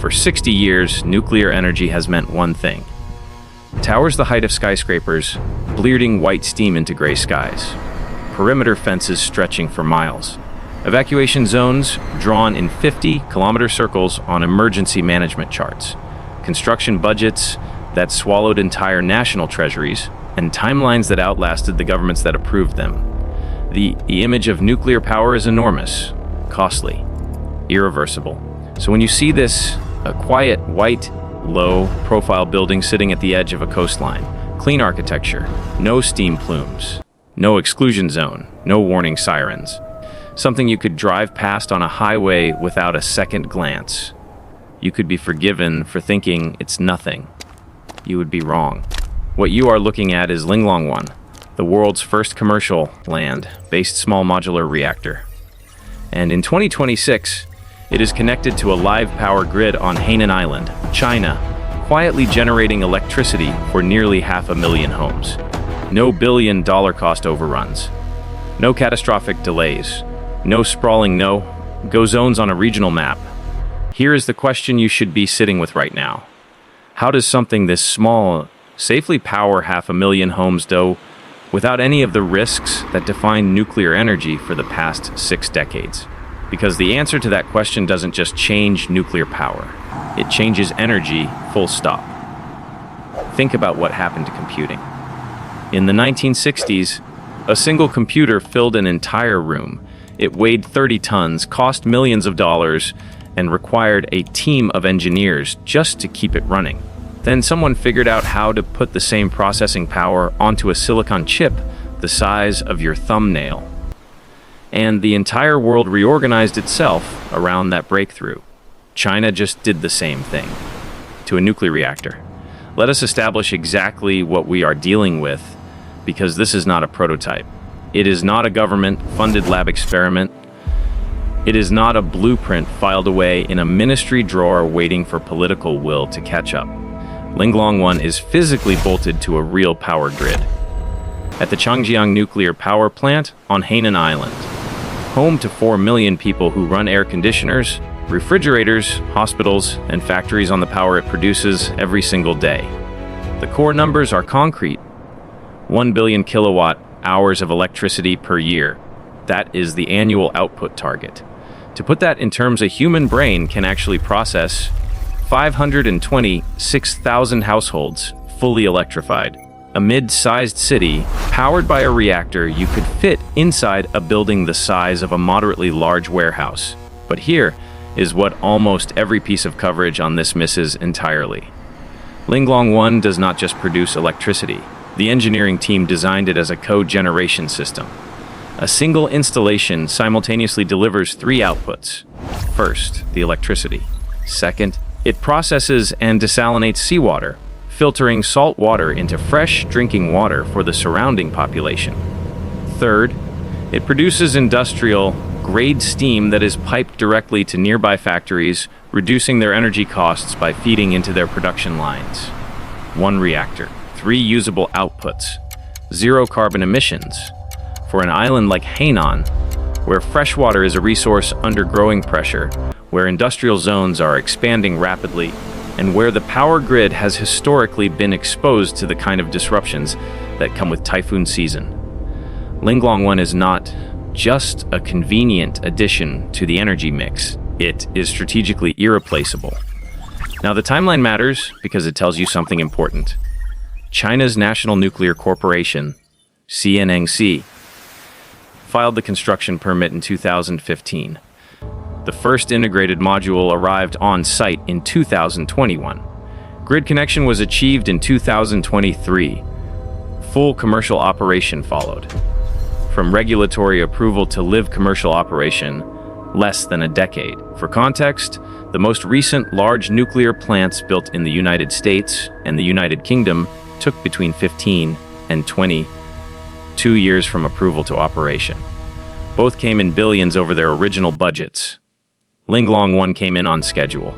For 60 years, nuclear energy has meant one thing. Towers the height of skyscrapers, bleeding white steam into gray skies. Perimeter fences stretching for miles. Evacuation zones drawn in 50-kilometer circles on emergency management charts. Construction budgets that swallowed entire national treasuries, and timelines that outlasted the governments that approved them. The image of nuclear power is enormous, costly, irreversible. So when you see this, a quiet, white, low-profile building sitting at the edge of a coastline, clean architecture, no steam plumes, no exclusion zone, no warning sirens, something you could drive past on a highway without a second glance. You could be forgiven for thinking it's nothing. You would be wrong. What you are looking at is Linglong One, the world's first commercial land-based small modular reactor. And in 2026, it is connected to a live power grid on Hainan Island, China, quietly generating electricity for nearly 500,000 homes. No billion-dollar cost overruns. No catastrophic delays. No sprawling no-go zones on a regional map. Here is the question you should be sitting with right now. How does something this small safely power 500,000 homes, though, without any of the risks that define nuclear energy for the past 6 decades? Because the answer to that question doesn't just change nuclear power. It changes energy, full stop. Think about what happened to computing. In the 1960s, a single computer filled an entire room. It weighed 30 tons, cost millions of dollars, and required a team of engineers just to keep it running. Then someone figured out how to put the same processing power onto a silicon chip the size of your thumbnail. And the entire world reorganized itself around that breakthrough. China just did the same thing to a nuclear reactor. Let us establish exactly what we are dealing with, because this is not a prototype. It is not a government-funded lab experiment. It is not a blueprint filed away in a ministry drawer waiting for political will to catch up. Linglong One is physically bolted to a real power grid at the Changjiang Nuclear Power Plant on Hainan Island, home to 4 million people who run air conditioners, refrigerators, hospitals, and factories on the power it produces every single day. The core numbers are concrete. 1 billion kilowatt-hours of electricity per year. That is the annual output target. To put that in terms, a human brain can actually process 526,000 households fully electrified. A mid-sized city powered by a reactor you could fit inside a building the size of a moderately large warehouse. But here is what almost every piece of coverage on this misses entirely. Linglong One does not just produce electricity. The engineering team designed it as a cogeneration system. A single installation simultaneously delivers 3 outputs. First, the electricity. Second, it processes and desalinates seawater, filtering salt water into fresh drinking water for the surrounding population. Third, it produces industrial-grade steam that is piped directly to nearby factories, reducing their energy costs by feeding into their production lines. 1 reactor, 3 usable outputs, 0 carbon emissions. For an island like Hainan, where fresh water is a resource under growing pressure, where industrial zones are expanding rapidly, and where the power grid has historically been exposed to the kind of disruptions that come with typhoon season. Linglong One is not just a convenient addition to the energy mix. It is strategically irreplaceable. Now, the timeline matters because it tells you something important. China's National Nuclear Corporation, CNNC, filed the construction permit in 2015. The first integrated module arrived on site in 2021. Grid connection was achieved in 2023. Full commercial operation followed. From regulatory approval to live commercial operation, less than a decade. For context, the most recent large nuclear plants built in the United States and the United Kingdom took between 15 and 22 years from approval to operation. Both came in billions over their original budgets. Linglong One came in on schedule.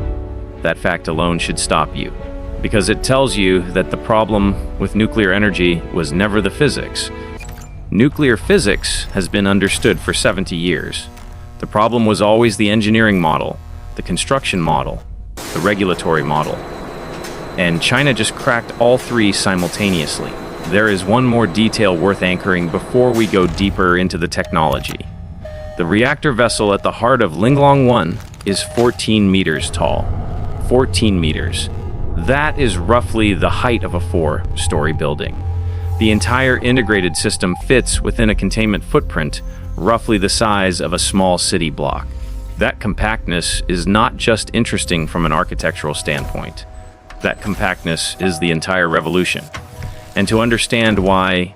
That fact alone should stop you, because it tells you that the problem with nuclear energy was never the physics. Nuclear physics has been understood for 70 years. The problem was always the engineering model, the construction model. the regulatory model. And China just cracked all three simultaneously. There is one more detail worth anchoring before we go deeper into the technology. The reactor vessel at the heart of Linglong One is 14 meters tall. 14 meters. That is roughly the height of a 4-story building. The entire integrated system fits within a containment footprint roughly the size of a small city block. That compactness is not just interesting from an architectural standpoint. That compactness is the entire revolution. And to understand why,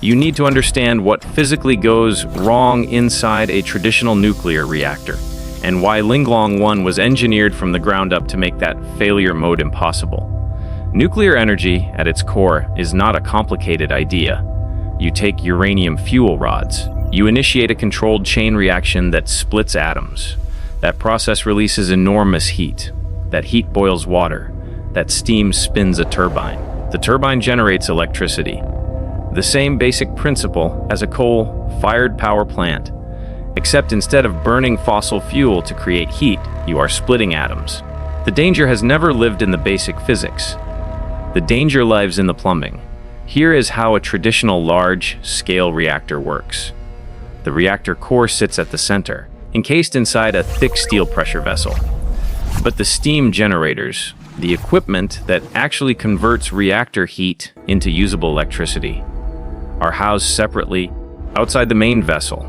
you need to understand what physically goes wrong inside a traditional nuclear reactor, and why Linglong One was engineered from the ground up to make that failure mode impossible. Nuclear energy, at its core, is not a complicated idea. You take uranium fuel rods. You initiate a controlled chain reaction that splits atoms. That process releases enormous heat. That heat boils water. That steam spins a turbine. The turbine generates electricity. The same basic principle as a coal-fired power plant. Except instead of burning fossil fuel to create heat, you are splitting atoms. The danger has never lived in the basic physics. The danger lies in the plumbing. Here is how a traditional large-scale reactor works. The reactor core sits at the center, encased inside a thick steel pressure vessel. But the steam generators, the equipment that actually converts reactor heat into usable electricity, are housed separately outside the main vessel.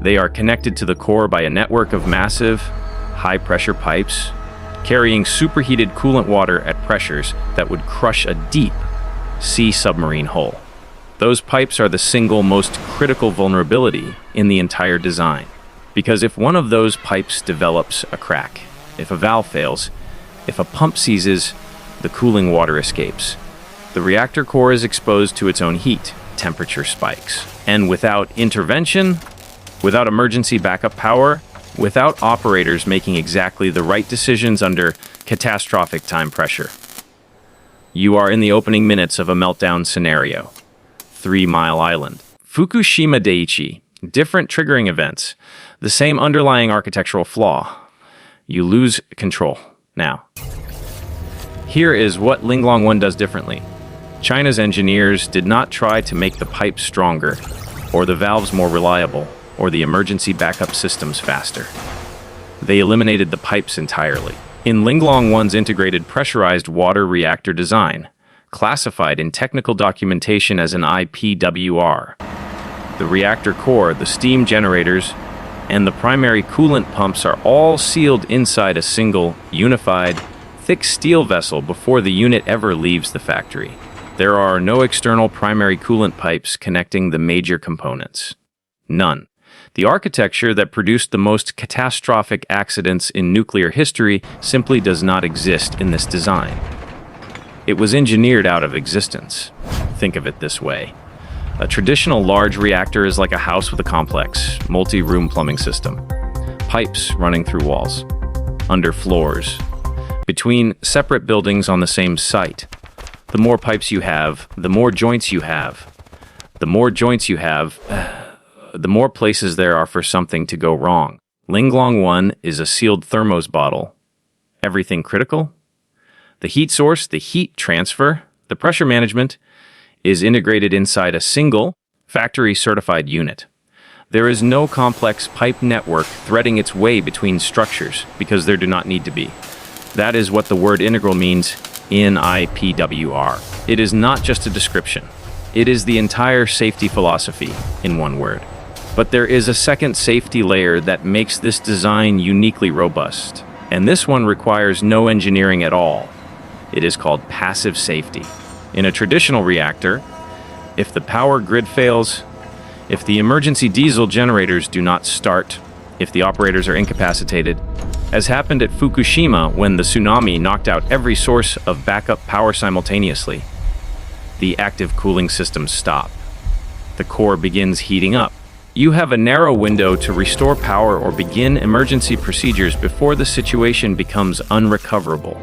They are connected to the core by a network of massive, high-pressure pipes, carrying superheated coolant water at pressures that would crush a deep sea submarine hull. Those pipes are the single most critical vulnerability in the entire design. Because if one of those pipes develops a crack, if a valve fails, if a pump seizes, the cooling water escapes. The reactor core is exposed to its own heat, temperature spikes. And without intervention, without emergency backup power, without operators making exactly the right decisions under catastrophic time pressure, you are in the opening minutes of a meltdown scenario. 3 Mile Island. Fukushima Daiichi. Different triggering events. The same underlying architectural flaw. You lose control. Now, here is what Linglong One does differently. China's engineers did not try to make the pipes stronger, or the valves more reliable, or the emergency backup systems faster. They eliminated the pipes entirely. In Linglong One's integrated pressurized water reactor design, classified in technical documentation as an IPWR, the reactor core, the steam generators, and the primary coolant pumps are all sealed inside a single, unified, thick steel vessel before the unit ever leaves the factory. There are no external primary coolant pipes connecting the major components. None. The architecture that produced the most catastrophic accidents in nuclear history simply does not exist in this design. It was engineered out of existence. Think of it this way. A traditional large reactor is like a house with a complex, multi-room plumbing system. Pipes running through walls, under floors, between separate buildings on the same site. The more pipes you have, the more joints you have. The more joints you have, the more places there are for something to go wrong. Linglong One is a sealed thermos bottle. Everything critical? The heat source, the heat transfer, the pressure management is integrated inside a single, factory-certified unit. There is no complex pipe network threading its way between structures because there do not need to be. That is what the word integral means in IPWR. It is not just a description. It is the entire safety philosophy in one word. But there is a second safety layer that makes this design uniquely robust. And this one requires no engineering at all. It is called passive safety. In a traditional reactor, if the power grid fails, if the emergency diesel generators do not start, if the operators are incapacitated, as happened at Fukushima when the tsunami knocked out every source of backup power simultaneously, the active cooling systems stop. The core begins heating up. You have a narrow window to restore power or begin emergency procedures before the situation becomes unrecoverable.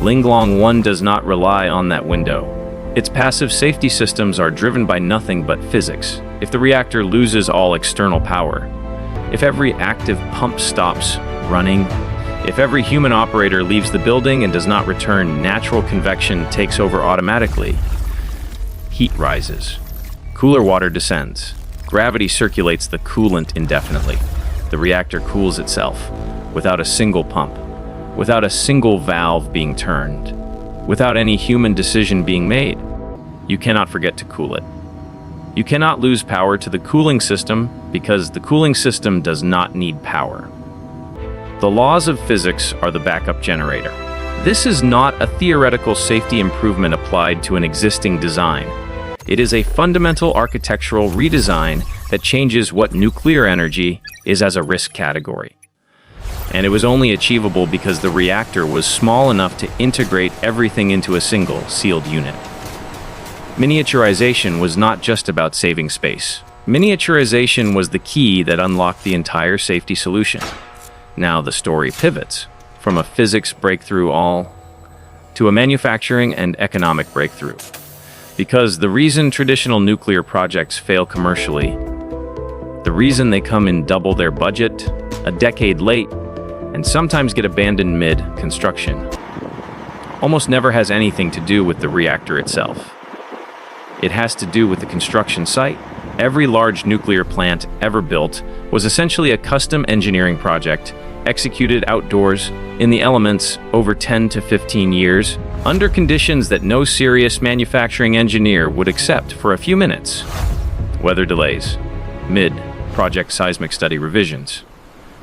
Linglong One does not rely on that window. Its passive safety systems are driven by nothing but physics. If the reactor loses all external power, if every active pump stops running, If every human operator leaves the building and does not return, natural convection takes over automatically. Heat rises. Cooler water descends. Gravity circulates the coolant indefinitely. The reactor cools itself, without a single pump, without a single valve being turned, without any human decision being made. You cannot forget to cool it. You cannot lose power to the cooling system because the cooling system does not need power. The laws of physics are the backup generator. This is not a theoretical safety improvement applied to an existing design. It is a fundamental architectural redesign that changes what nuclear energy is as a risk category. And it was only achievable because the reactor was small enough to integrate everything into a single, sealed unit. Miniaturization was not just about saving space. Miniaturization was the key that unlocked the entire safety solution. Now the story pivots from a physics breakthrough to a manufacturing and economic breakthrough. Because the reason traditional nuclear projects fail commercially, the reason they come in double their budget, a decade late, and sometimes get abandoned mid-construction, almost never has anything to do with the reactor itself. It has to do with the construction site. Every large nuclear plant ever built was essentially a custom engineering project executed outdoors in the elements over 10 to 15 years under conditions that no serious manufacturing engineer would accept for a few minutes. Weather delays, mid-project seismic study revisions,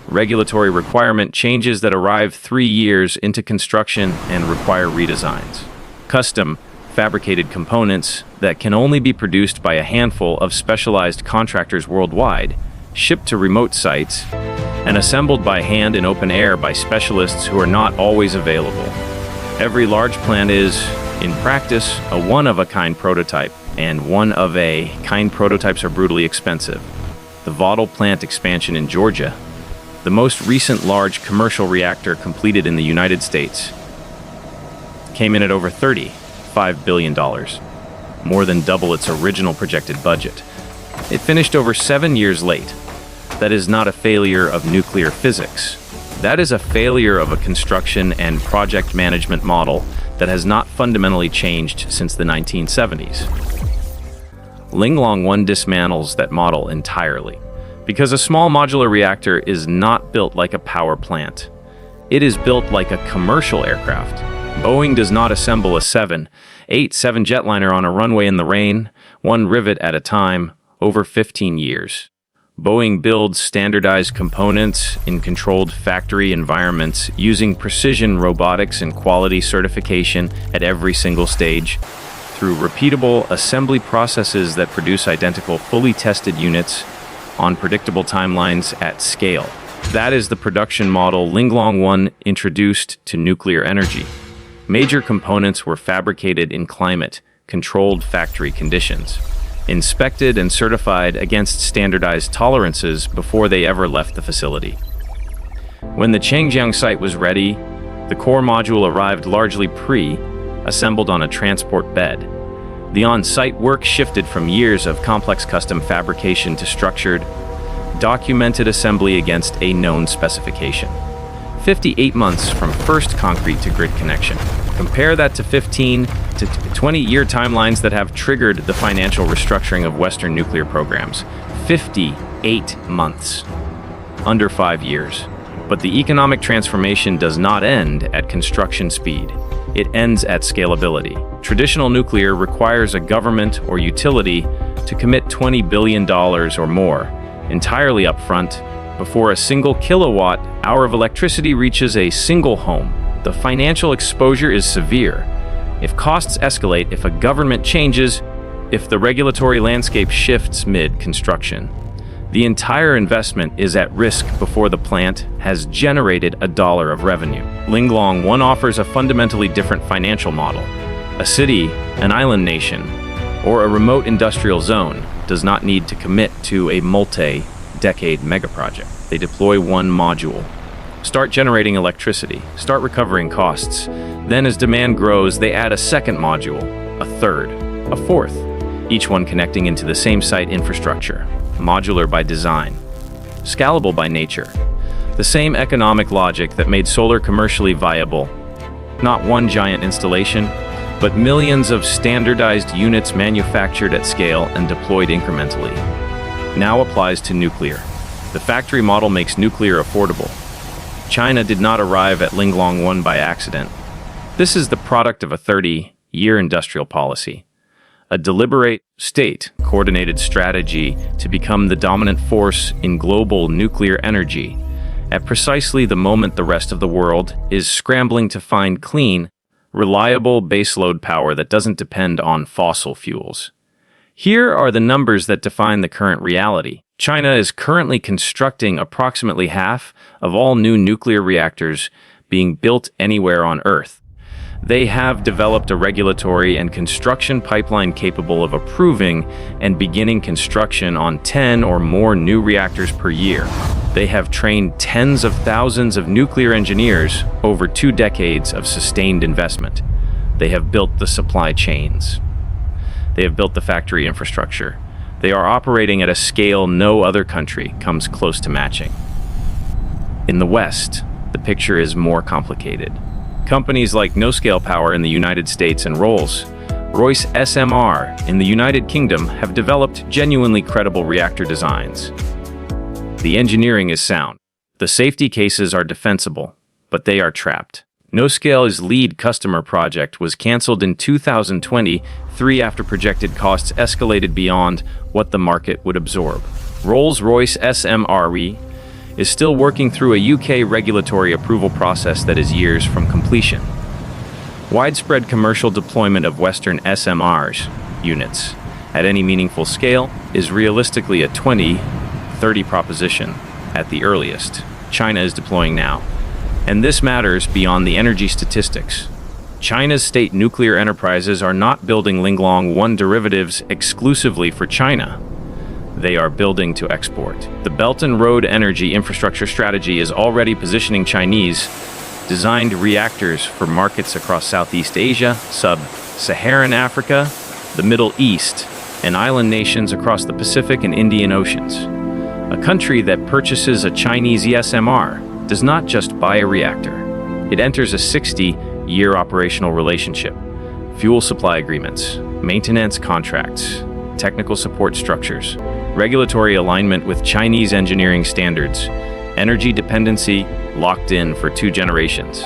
regulatory requirement changes that arrive 3 years into construction and require redesigns, custom fabricated components that can only be produced by a handful of specialized contractors worldwide, shipped to remote sites, and assembled by hand in open air by specialists who are not always available. Every large plant is, in practice, a one-of-a-kind prototype, and one-of-a-kind prototypes are brutally expensive. The Vogtle plant expansion in Georgia, the most recent large commercial reactor completed in the United States, came in at over $35 billion, more than double its original projected budget. It finished over 7 years late. That is not a failure of nuclear physics. That is a failure of a construction and project management model that has not fundamentally changed since the 1970s. Linglong One dismantles that model entirely, because a small modular reactor is not built like a power plant. It is built like a commercial aircraft. Boeing does not assemble a 787 jetliner on a runway in the rain, one rivet at a time, over 15 years. Boeing builds standardized components in controlled factory environments using precision robotics and quality certification at every single stage through repeatable assembly processes that produce identical, fully tested units on predictable timelines at scale. That is the production model Linglong One introduced to nuclear energy. Major components were fabricated in climate-controlled factory conditions, inspected and certified against standardized tolerances before they ever left the facility. When the Changjiang site was ready, the core module arrived largely pre-assembled on a transport bed. The on-site work shifted from years of complex custom fabrication to structured, documented assembly against a known specification. 58 months from first concrete to grid connection. Compare that to 15 to 20-year timelines that have triggered the financial restructuring of Western nuclear programs. 58 months. Under 5 years. But the economic transformation does not end at construction speed. It ends at scalability. Traditional nuclear requires a government or utility to commit $20 billion or more, entirely upfront, before a single kilowatt-hour of electricity reaches a single home. The financial exposure is severe. If costs escalate, if a government changes, if the regulatory landscape shifts mid-construction, the entire investment is at risk before the plant has generated $1 of revenue. Linglong One offers a fundamentally different financial model. A city, an island nation, or a remote industrial zone does not need to commit to a multi-decade megaproject. They deploy one module, start generating electricity, start recovering costs. Then as demand grows, they add a second module, a third, a fourth, each one connecting into the same site infrastructure, modular by design, scalable by nature. The same economic logic that made solar commercially viable. Not one giant installation, but millions of standardized units manufactured at scale and deployed incrementally. Now applies to nuclear. The factory model makes nuclear affordable. China did not arrive at Linglong One by accident. This is the product of a 30-year industrial policy. A deliberate, state-coordinated strategy to become the dominant force in global nuclear energy, at precisely the moment the rest of the world is scrambling to find clean, reliable baseload power that doesn't depend on fossil fuels. Here are the numbers that define the current reality. China is currently constructing approximately half of all new nuclear reactors being built anywhere on Earth. They have developed a regulatory and construction pipeline capable of approving and beginning construction on 10 or more new reactors per year. They have trained tens of thousands of nuclear engineers over 2 decades of sustained investment. They have built the supply chains. They have built the factory infrastructure. They are operating at a scale no other country comes close to matching. In the West, the picture is more complicated. Companies like NoScale Power in the United States and Rolls-Royce SMR in the United Kingdom have developed genuinely credible reactor designs. The engineering is sound. The safety cases are defensible, but they are trapped. NoScale's lead customer project was canceled in 2023 after projected costs escalated beyond what the market would absorb. Rolls-Royce SMR is still working through a UK regulatory approval process that is years from completion. Widespread commercial deployment of Western SMRs units at any meaningful scale is realistically a 2030 proposition at the earliest. China is deploying now, and this matters beyond the energy statistics. China's state nuclear enterprises are not building Linglong One derivatives exclusively for China. They are building to export. The Belt and Road Energy Infrastructure Strategy is already positioning Chinese-designed reactors for markets across Southeast Asia, Sub-Saharan Africa, the Middle East, and island nations across the Pacific and Indian Oceans. A country that purchases a Chinese ESMR does not just buy a reactor. It enters a 60-year operational relationship, fuel supply agreements, maintenance contracts, technical support structures, regulatory alignment with Chinese engineering standards, energy dependency locked in for 2 generations.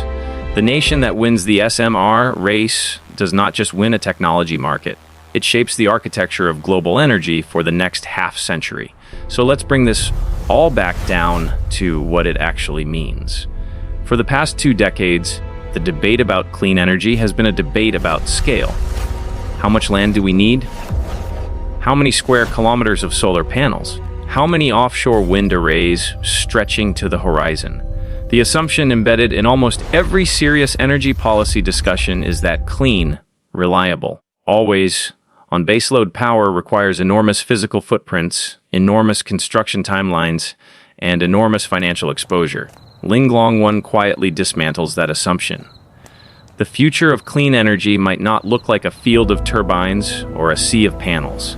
The nation that wins the SMR race does not just win a technology market, it shapes the architecture of global energy for the next half-century. So let's bring this all back down to what it actually means. For the past 2 decades, the debate about clean energy has been a debate about scale. How much land do we need? How many square kilometers of solar panels? How many offshore wind arrays stretching to the horizon? The assumption embedded in almost every serious energy policy discussion is that clean, reliable, always on baseload power requires enormous physical footprints, enormous construction timelines, and enormous financial exposure. Linglong One quietly dismantles that assumption. The future of clean energy might not look like a field of turbines or a sea of panels.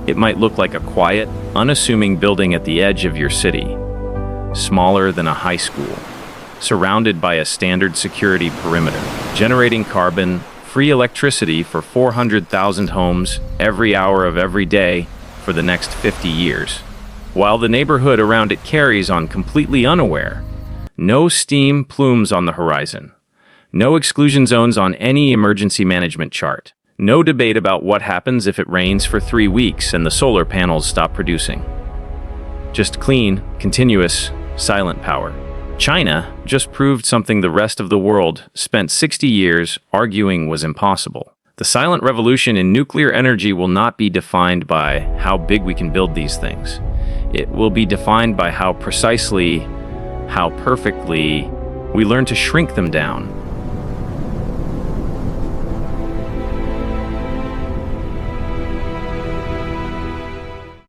It might look like a quiet, unassuming building at the edge of your city, smaller than a high school, surrounded by a standard security perimeter, generating carbon-free electricity for 400,000 homes every hour of every day for the next 50 years, while the neighborhood around it carries on completely unaware. No steam plumes on the horizon. No exclusion zones on any emergency management chart. No debate about what happens if it rains for 3 weeks and the solar panels stop producing. Just clean, continuous, silent power. China just proved something the rest of the world spent 60 years arguing was impossible. The silent revolution in nuclear energy will not be defined by how big we can build these things. It will be defined by how precisely, how perfectly we learn to shrink them down.